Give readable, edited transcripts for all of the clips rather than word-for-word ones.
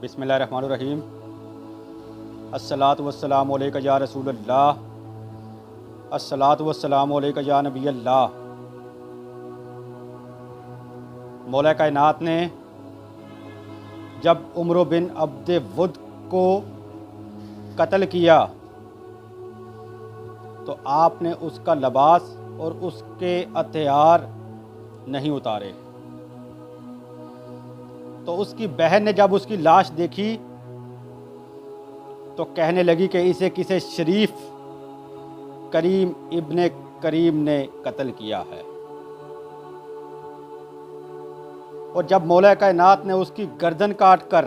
بسم اللہ الرحمن الرحیم۔ الصلاۃ والسلام علیک یا رسول اللہ، الصلاۃ والسلام علیک یا نبی اللہ۔ مولا کائنات نے جب عمرو بن عبد ود کو قتل کیا تو آپ نے اس کا لباس اور اس کے ہتھیار نہیں اتارے، تو اس کی بہن نے جب اس کی لاش دیکھی تو کہنے لگی کہ اسے کسی شریف کریم ابن کریم نے قتل کیا ہے۔ اور جب مولا کائنات نے اس کی گردن کاٹ کر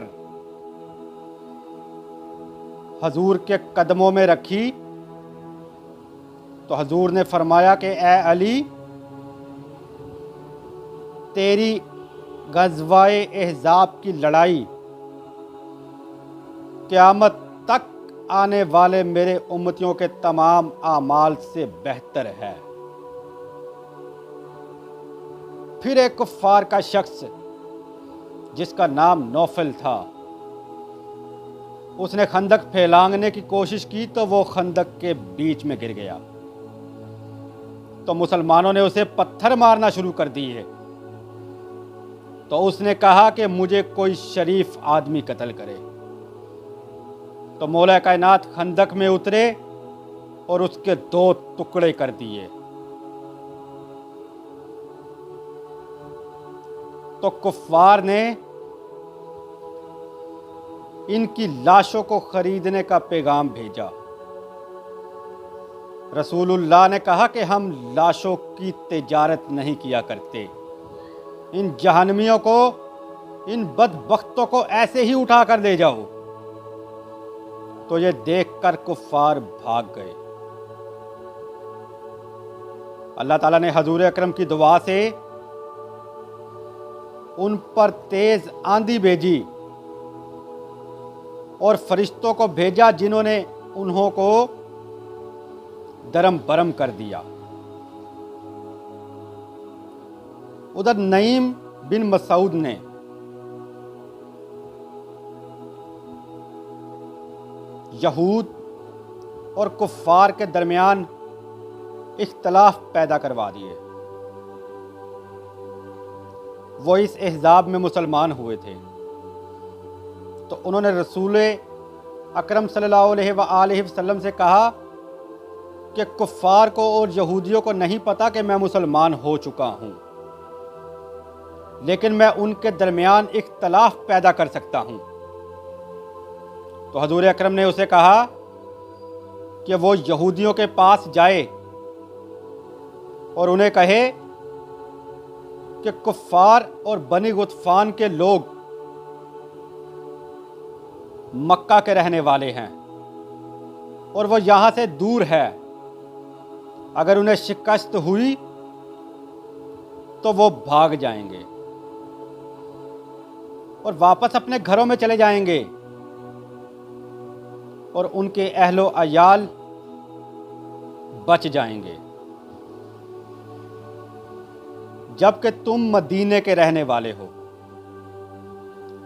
حضور کے قدموں میں رکھی تو حضور نے فرمایا کہ اے علی، تیری غزوہ احزاب کی لڑائی قیامت تک آنے والے میرے امتیوں کے تمام اعمال سے بہتر ہے۔ پھر ایک کفار کا شخص جس کا نام نوفل تھا، اس نے خندق پھیلانگنے کی کوشش کی تو وہ خندق کے بیچ میں گر گیا، تو مسلمانوں نے اسے پتھر مارنا شروع کر دیے، تو اس نے کہا کہ مجھے کوئی شریف آدمی قتل کرے۔ تو مولا کائنات خندق میں اترے اور اس کے 2 ٹکڑے کر دیے۔ تو کفار نے ان کی لاشوں کو خریدنے کا پیغام بھیجا۔ رسول اللہ نے کہا کہ ہم لاشوں کی تجارت نہیں کیا کرتے، ان جہنمیوں کو، ان بدبختوں کو ایسے ہی اٹھا کر لے جاؤ۔ تو یہ دیکھ کر کفار بھاگ گئے۔ اللہ تعالیٰ نے حضور اکرم کی دعا سے ان پر تیز آندھی بھیجی اور فرشتوں کو بھیجا جنہوں نے انہوں کو درم برم کر دیا۔ ادھر نعیم بن مسعود نے یہود اور کفار کے درمیان اختلاف پیدا کروا دیے۔ وہ اس احزاب میں مسلمان ہوئے تھے، تو انہوں نے رسول اکرم صلی اللہ علیہ وآلہ وسلم سے کہا کہ کفار کو اور یہودیوں کو نہیں پتا کہ میں مسلمان ہو چکا ہوں، لیکن میں ان کے درمیان اختلاف پیدا کر سکتا ہوں۔ تو حضور اکرم نے اسے کہا کہ وہ یہودیوں کے پاس جائے اور انہیں کہے کہ کفار اور بنی غطفان کے لوگ مکہ کے رہنے والے ہیں اور وہ یہاں سے دور ہے، اگر انہیں شکست ہوئی تو وہ بھاگ جائیں گے اور واپس اپنے گھروں میں چلے جائیں گے، اور ان کے اہل و عیال بچ جائیں گے، جبکہ تم مدینے کے رہنے والے ہو،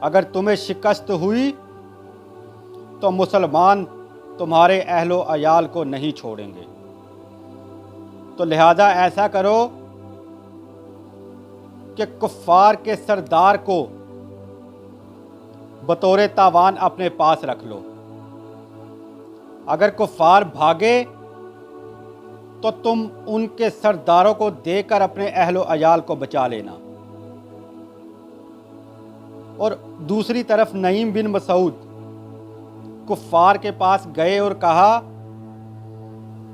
اگر تمہیں شکست ہوئی تو مسلمان تمہارے اہل و عیال کو نہیں چھوڑیں گے، تو لہذا ایسا کرو کہ کفار کے سردار کو بطور تاوان اپنے پاس رکھ لو، اگر کفار بھاگے تو تم ان کے سرداروں کو دے کر اپنے اہل و عیال کو بچا لینا۔ اور دوسری طرف نعیم بن مسعود کفار کے پاس گئے اور کہا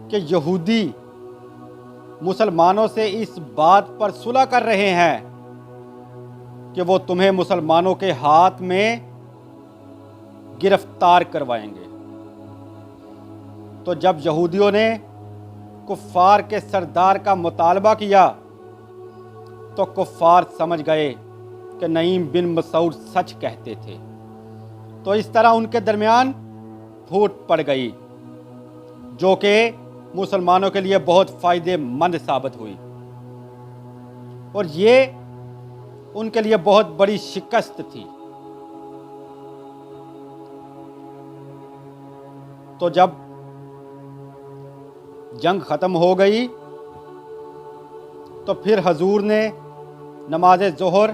کہ یہودی مسلمانوں سے اس بات پر صلح کر رہے ہیں کہ وہ تمہیں مسلمانوں کے ہاتھ میں گرفتار کروائیں گے۔ تو جب یہودیوں نے کفار کے سردار کا مطالبہ کیا تو کفار سمجھ گئے کہ نعیم بن مسعود سچ کہتے تھے، تو اس طرح ان کے درمیان پھوٹ پڑ گئی، جو کہ مسلمانوں کے لیے بہت فائدے مند ثابت ہوئی، اور یہ ان کے لیے بہت بڑی شکست تھی۔ تو جب جنگ ختم ہو گئی تو پھر حضور نے نماز ظہر،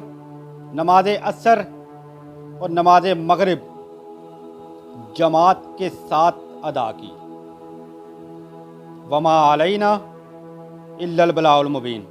نماز عصر اور نماز مغرب جماعت کے ساتھ ادا کی۔ وما علینا الا البلاغ المبین۔